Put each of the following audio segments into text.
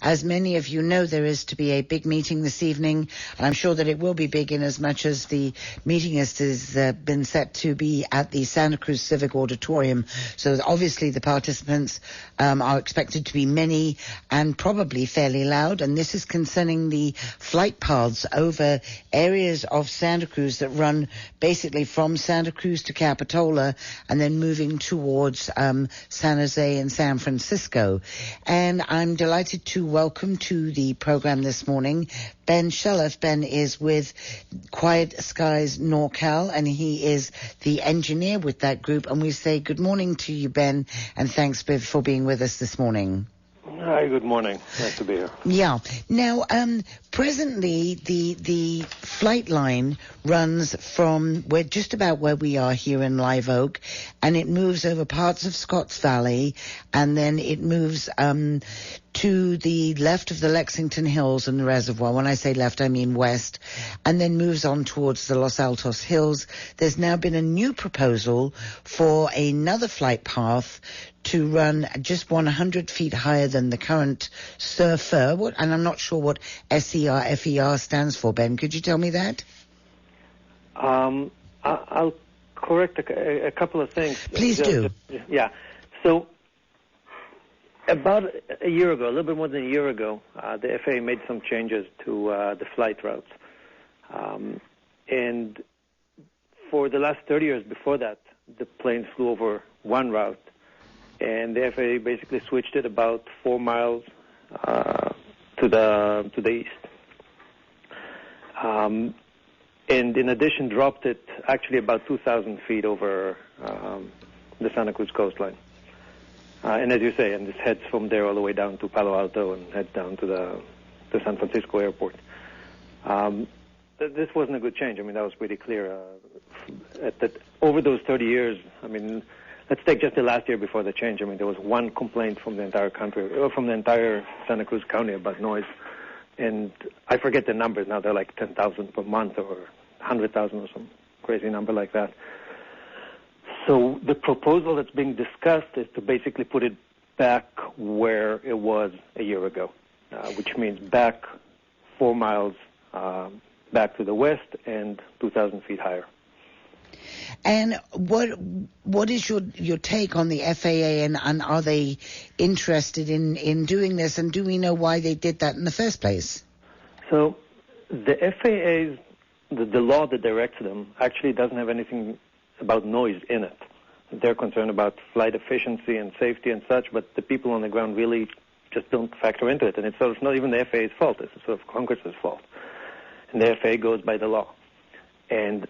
As many of you know, there is to be a big meeting this evening, and I'm sure that it will be big in as much as the meeting has been set to be at the Santa Cruz Civic Auditorium. So obviously the participants are expected to be many and probably fairly loud, and this is concerning the flight paths over areas of Santa Cruz that run basically from Santa Cruz to Capitola and then moving towards San Jose and San Francisco. And I'm delighted to welcome to the program this morning Ben Shelliff. Ben is with Quiet Skies NorCal, and he is the engineer with that group. And we say good morning to you, Ben, and thanks for being with us this morning. Hi, good morning. Nice to be here. Yeah. Now, presently, the flight line runs from just about where we are here in Live Oak, and it moves over parts of Scotts Valley, and then it moves to the left of the Lexington Hills and the reservoir. When I say left, I mean west, and then moves on towards the Los Altos Hills. There's now been a new proposal for another flight path to run just 100 feet higher than the current SURFER. And I'm not sure what SER stands for, Ben. Could you tell me that? I'll correct a couple of things. Please do. Yeah. So about a year ago, a little bit more than a year ago, the FAA made some changes to the flight routes. And for the last 30 years before that, the planes flew over one route. And the FAA basically switched it about 4 miles to the east. And in addition, dropped it actually about 2,000 feet over the Santa Cruz coastline. And as you say, and this heads from there all the way down to Palo Alto and heads down to the San Francisco airport. This wasn't a good change. I mean, that was pretty clear. Over those 30 years, I mean, let's take just the last year before the change. I mean, there was one complaint from the entire country, or from the entire Santa Cruz County about noise. And I forget the numbers now. They're like 10,000 per month or 100,000 or some crazy number like that. So the proposal that's being discussed is to basically put it back where it was a year ago, which means back 4 miles back to the west and 2,000 feet higher. And what is your take on the FAA, and are they interested in doing this, and do we know why they did that in the first place? So the FAA's, the law that directs them actually doesn't have anything about noise in it. They're concerned about flight efficiency and safety and such, but the people on the ground really just don't factor into it. And it's not even the FAA's fault. It's sort of Congress's fault. And the FAA goes by the law. And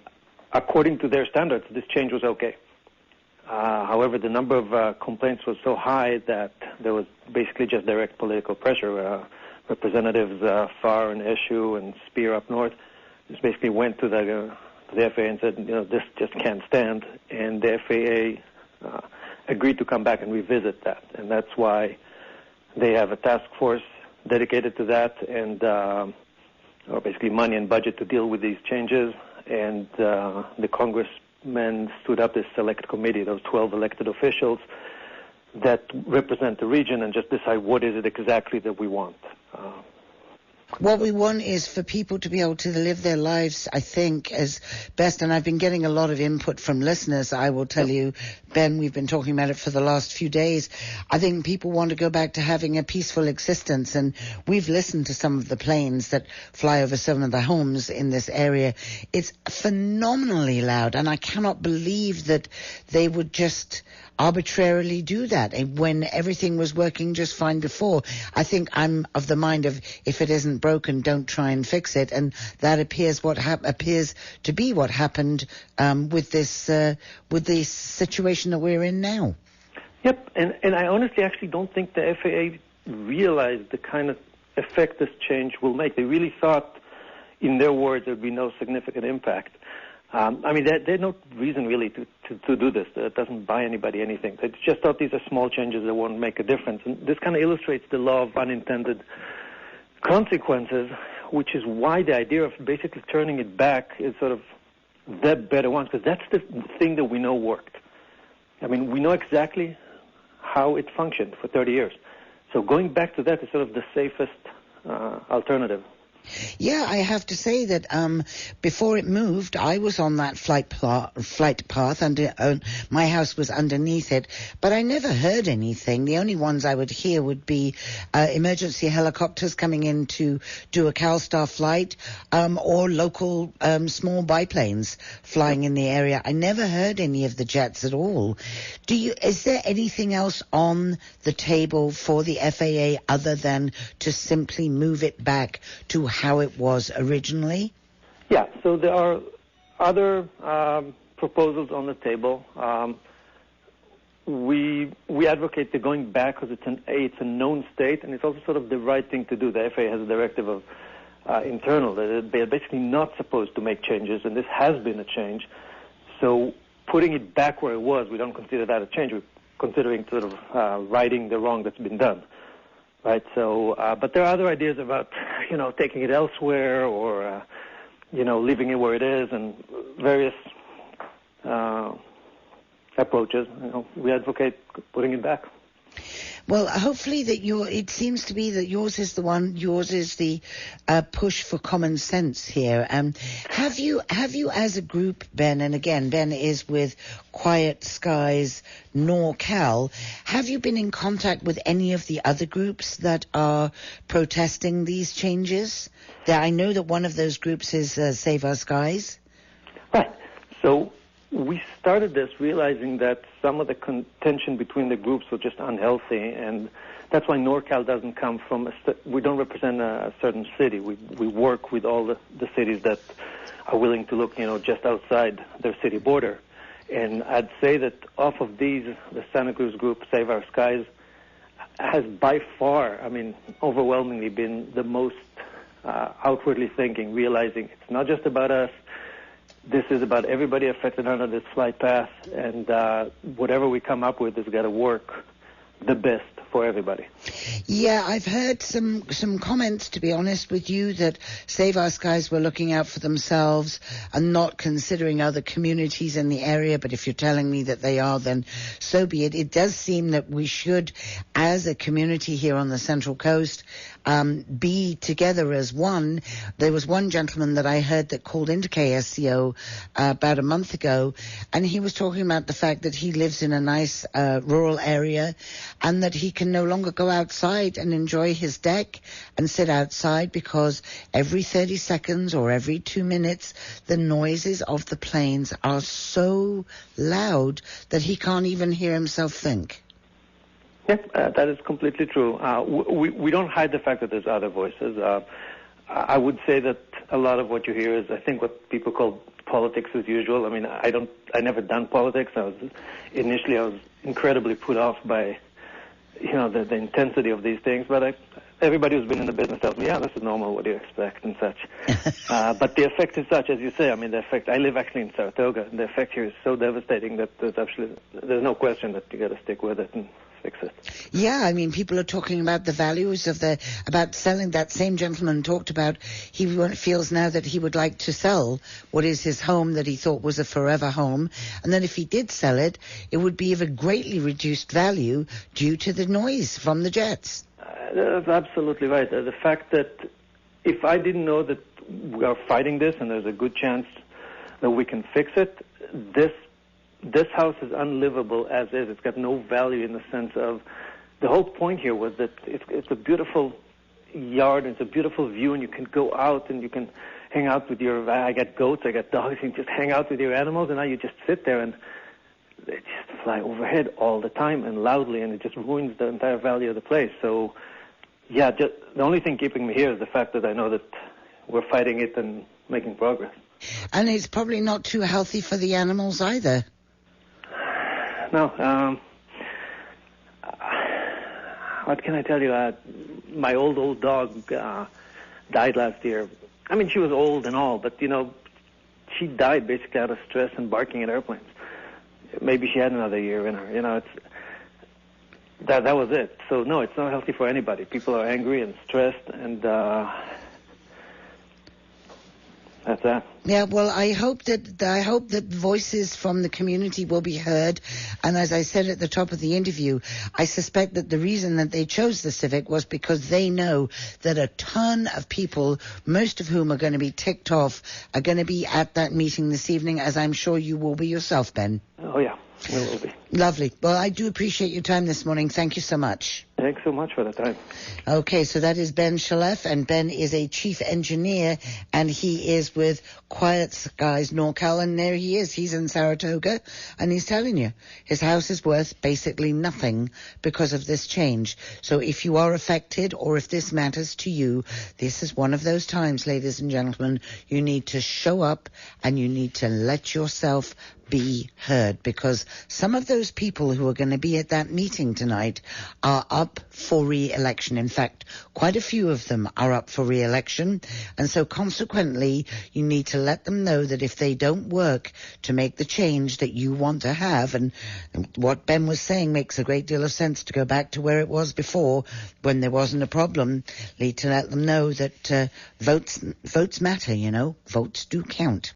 according to their standards, this change was okay. However, the number of complaints was so high that there was basically just direct political pressure. Representatives Farr and Eshoo and Spear up north just basically went to the FAA and said, this just can't stand. And the FAA agreed to come back and revisit that. And that's why they have a task force dedicated to that and basically money and budget to deal with these changes. And the congressmen stood up this select committee, those 12 elected officials that represent the region and just decide what is it exactly that we want. What we want is for people to be able to live their lives, I think, as best. And I've been getting a lot of input from listeners. I will tell you, Ben, we've been talking about it for the last few days. I think people want to go back to having a peaceful existence. And we've listened to some of the planes that fly over some of the homes in this area. It's phenomenally loud. And I cannot believe that they would just arbitrarily do that when everything was working just fine before. I think I'm of the mind of, if it isn't broken, don't try and fix it, and that appears to be what happened with this situation that we're in now. Yep, and I honestly actually don't think the FAA realized the kind of effect this change will make. They really thought, in their words, there would be no significant impact. I mean, there's no reason really to do this. It doesn't buy anybody anything. They just thought these are small changes that won't make a difference. And this kind of illustrates the law of unintended consequences, which is why the idea of basically turning it back is sort of the better one, because that's the thing that we know worked. I mean, we know exactly how it functioned for 30 years. So going back to that is sort of the safest alternative. Yeah, I have to say that before it moved, I was on that flight path. My house was underneath it, but I never heard anything. The only ones I would hear would be emergency helicopters coming in to do a CalStar flight, or local small biplanes flying in the area. I never heard any of the jets at all. Is there anything else on the table for the FAA other than to simply move it back to how it was originally? Yeah, so there are other proposals on the table. We advocate the going back because it's a known state, and it's also sort of the right thing to do. The FAA has a directive of internal that they're basically not supposed to make changes, and this has been a change. So putting it back where it was, we don't consider that a change. We're considering sort of righting the wrong that's been done. Right. So, but there are other ideas about, taking it elsewhere or, leaving it where it is, and various approaches. We advocate putting it back. Well, hopefully it seems to be that yours is the push for common sense here. Have you as a group, Ben, and again, Ben is with Quiet Skies NorCal, have you been in contact with any of the other groups that are protesting these changes? I know that one of those groups is Save Our Skies. Right. So we started this realizing that some of the contention between the groups was just unhealthy, and that's why NorCal doesn't come from we don't represent a certain city. We work with all the cities that are willing to look, just outside their city border. And I'd say that off of these, the Santa Cruz group, Save Our Skies, has by far, overwhelmingly been the most outwardly thinking, realizing it's not just about us. This is about everybody affected under this flight path, and whatever we come up with has got to work the best for everybody. Yeah, I've heard some comments, to be honest with you, that Save Our Skies were looking out for themselves and not considering other communities in the area. But if you're telling me that they are, then so be it. It does seem that we should, as a community here on the Central Coast, be together as one. There was one gentleman that I heard that called into KSCO about a month ago, and he was talking about the fact that he lives in a nice rural area and that he can no longer go outside and enjoy his deck and sit outside because every 30 seconds or every 2 minutes the noises of the planes are so loud that he can't even hear himself think. Yeah, that is completely true. We don't hide the fact that there's other voices. I would say that a lot of what you hear is, I think, what people call politics as usual. I never done politics. I was incredibly put off by, the intensity of these things. But everybody who's been in the business tells me, yeah, this is normal. What do you expect and such? But the effect is such, as you say. The effect. I live actually in Saratoga, and the effect here is so devastating that there's no question that you got to stick with it and fix it. Yeah, people are talking about the values of about selling. That same gentleman talked about he feels now that he would like to sell what is his home that he thought was a forever home, and then if he did sell it, it would be of a greatly reduced value due to the noise from the jets. That's absolutely right. The fact that if I didn't know that we are fighting this and there's a good chance that we can fix it, this house is unlivable as is. It's got no value in the sense of the whole point here was that it's a beautiful yard, it's a beautiful view, and you can go out and you can hang out with I got goats, I got dogs, you can just hang out with your animals, and now you just sit there and they just fly overhead all the time and loudly, and it just ruins the entire value of the place. So, yeah, the only thing keeping me here is the fact that I know that we're fighting it and making progress. And it's probably not too healthy for the animals either. No. What can I tell you? My old dog died last year. She was old and all, but, she died basically out of stress and barking at airplanes. Maybe she had another year in her. That was it. So, no, it's not healthy for anybody. People are angry and stressed, and That's that. Yeah, well, I hope that voices from the community will be heard. And as I said at the top of the interview, I suspect that the reason that they chose the Civic was because they know that a ton of people, most of whom are going to be ticked off, are going to be at that meeting this evening, as I'm sure you will be yourself, Ben. Oh, yeah, we will be. Lovely. Well, I do appreciate your time this morning. Thank you so much. Thanks so much for the time. Okay, so that is Ben Shalef, and Ben is a chief engineer, and he is with Quiet Skies NorCal, and there he is. He's in Saratoga, and he's telling you his house is worth basically nothing because of this change. So if you are affected, or if this matters to you, this is one of those times, ladies and gentlemen, you need to show up and you need to let yourself be heard, because some of those people who are going to be at that meeting tonight are up for re-election. In fact, quite a few of them are up for re-election, and so consequently you need to let them know that if they don't work to make the change that you want to have, and what Ben was saying makes a great deal of sense, to go back to where it was before when there wasn't a problem, need to let them know that votes matter, votes do count.